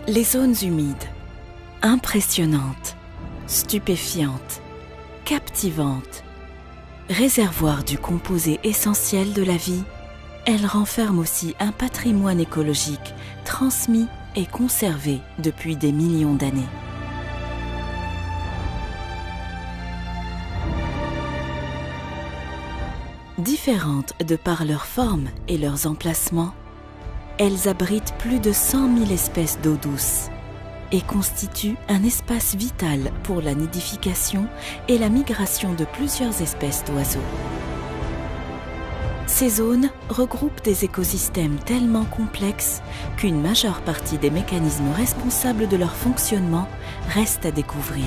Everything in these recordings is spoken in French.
Les zones humides, impressionnantes, stupéfiantes, captivantes, réservoirs du composé essentiel de la vie, elles renferment aussi un patrimoine écologique transmis et conservé depuis des millions d'années. Différentes de par leur forme et leurs emplacements, elles abritent plus de 100 000 espèces d'eau douce et constituent un espace vital pour la nidification et la migration de plusieurs espèces d'oiseaux. Ces zones regroupent des écosystèmes tellement complexes qu'une majeure partie des mécanismes responsables de leur fonctionnement reste à découvrir.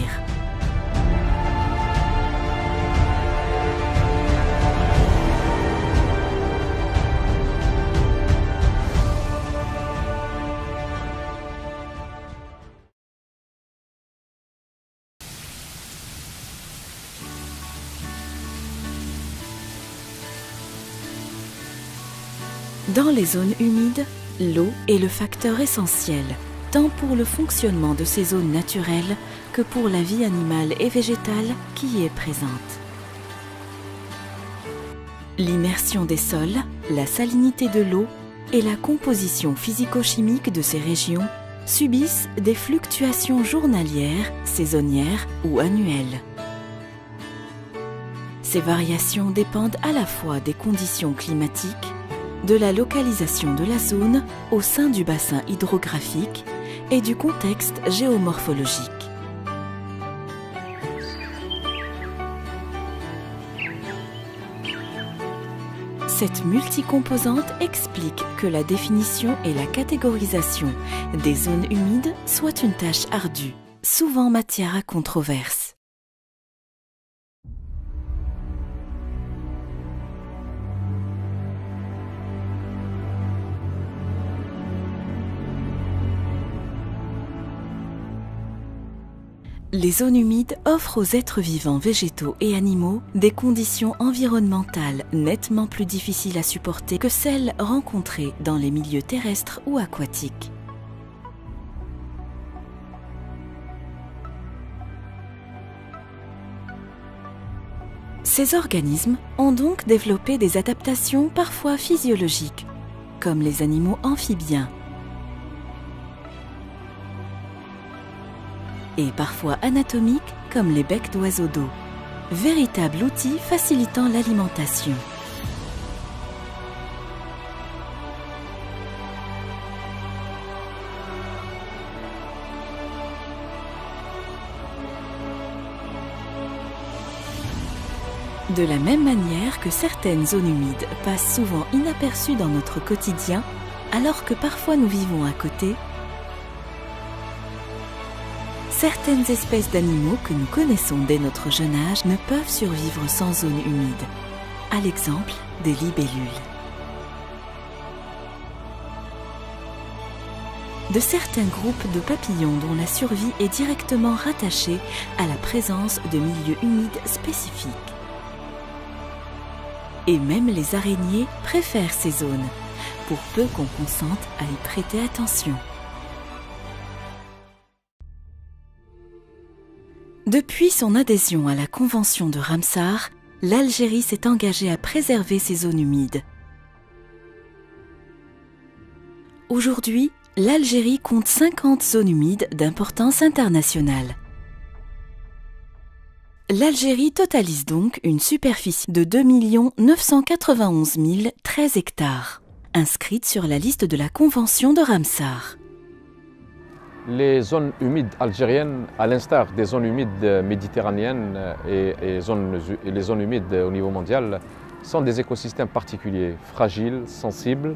Dans les zones humides, l'eau est le facteur essentiel, tant pour le fonctionnement de ces zones naturelles que pour la vie animale et végétale qui y est présente. L'immersion des sols, la salinité de l'eau et la composition physico-chimique de ces régions subissent des fluctuations journalières, saisonnières ou annuelles. Ces variations dépendent à la fois des conditions climatiques, de la localisation de la zone au sein du bassin hydrographique et du contexte géomorphologique. Cette multicomposante explique que la définition et la catégorisation des zones humides soient une tâche ardue, souvent matière à controverse. Les zones humides offrent aux êtres vivants végétaux et animaux des conditions environnementales nettement plus difficiles à supporter que celles rencontrées dans les milieux terrestres ou aquatiques. Ces organismes ont donc développé des adaptations parfois physiologiques, comme les animaux amphibiens, et parfois anatomiques comme les becs d'oiseaux d'eau, véritable outil facilitant l'alimentation. De la même manière que certaines zones humides passent souvent inaperçues dans notre quotidien, alors que parfois nous vivons à côté, certaines espèces d'animaux que nous connaissons dès notre jeune âge ne peuvent survivre sans zone humide, à l'exemple des libellules. De certains groupes de papillons dont la survie est directement rattachée à la présence de milieux humides spécifiques. Et même les araignées préfèrent ces zones, pour peu qu'on consente à y prêter attention. Depuis son adhésion à la Convention de Ramsar, l'Algérie s'est engagée à préserver ses zones humides. Aujourd'hui, l'Algérie compte 50 zones humides d'importance internationale. L'Algérie totalise donc une superficie de 2 991 013 hectares, inscrite sur la liste de la Convention de Ramsar. Les zones humides algériennes, à l'instar des zones humides méditerranéennes et les zones humides au niveau mondial, sont des écosystèmes particuliers, fragiles, sensibles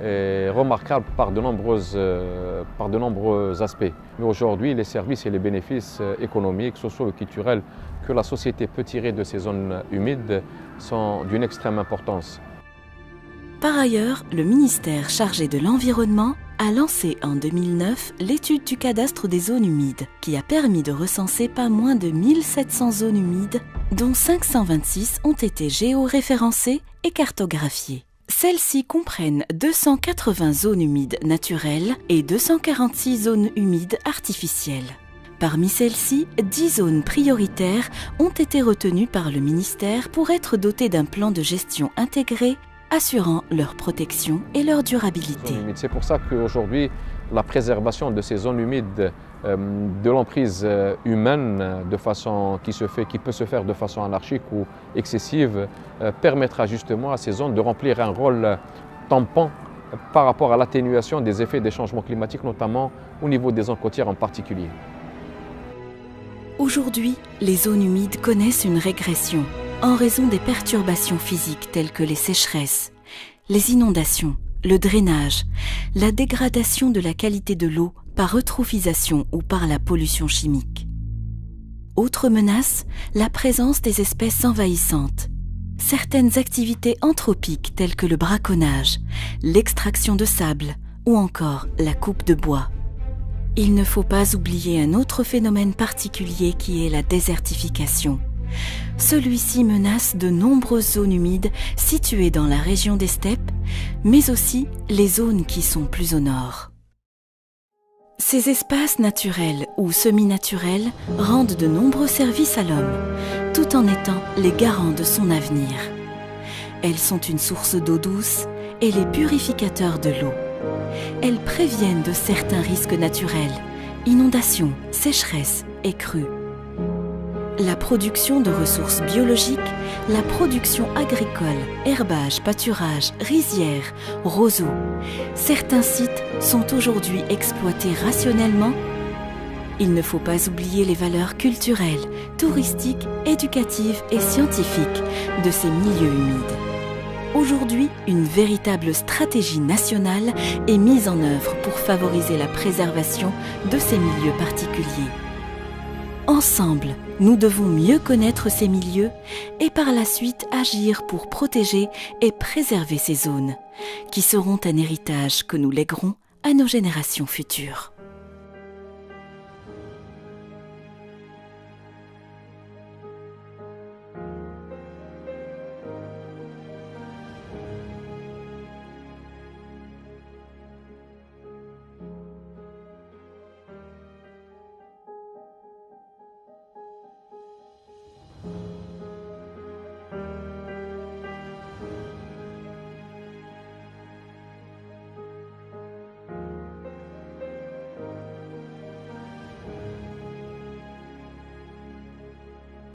et remarquables par de nombreux aspects. Mais aujourd'hui, les services et les bénéfices économiques, sociaux et culturels que la société peut tirer de ces zones humides sont d'une extrême importance. Par ailleurs, le ministère chargé de l'Environnement a lancé en 2009 l'étude du cadastre des zones humides, qui a permis de recenser pas moins de 1700 zones humides, dont 526 ont été géoréférencées et cartographiées. Celles-ci comprennent 280 zones humides naturelles et 246 zones humides artificielles. Parmi celles-ci, 10 zones prioritaires ont été retenues par le ministère pour être dotées d'un plan de gestion intégré assurant leur protection et leur durabilité. C'est pour ça qu'aujourd'hui, la préservation de ces zones humides de l'emprise humaine qui peut se faire de façon anarchique ou excessive permettra justement à ces zones de remplir un rôle tampon par rapport à l'atténuation des effets des changements climatiques, notamment au niveau des zones côtières en particulier. Aujourd'hui, les zones humides connaissent une régression en raison des perturbations physiques telles que les sécheresses, les inondations, le drainage, la dégradation de la qualité de l'eau par eutrophisation ou par la pollution chimique. Autre menace, la présence des espèces envahissantes. Certaines activités anthropiques telles que le braconnage, l'extraction de sable ou encore la coupe de bois. Il ne faut pas oublier un autre phénomène particulier qui est la désertification. Celui-ci menace de nombreuses zones humides situées dans la région des steppes, mais aussi les zones qui sont plus au nord. Ces espaces naturels ou semi-naturels rendent de nombreux services à l'homme, tout en étant les garants de son avenir. Elles sont une source d'eau douce et les purificateurs de l'eau. Elles préviennent de certains risques naturels, inondations, sécheresses et crues. La production de ressources biologiques, la production agricole, herbage, pâturage, rizières, roseaux. Certains sites sont aujourd'hui exploités rationnellement. Il ne faut pas oublier les valeurs culturelles, touristiques, éducatives et scientifiques de ces milieux humides. Aujourd'hui, une véritable stratégie nationale est mise en œuvre pour favoriser la préservation de ces milieux particuliers. Ensemble, nous devons mieux connaître ces milieux et par la suite agir pour protéger et préserver ces zones, qui seront un héritage que nous léguerons à nos générations futures.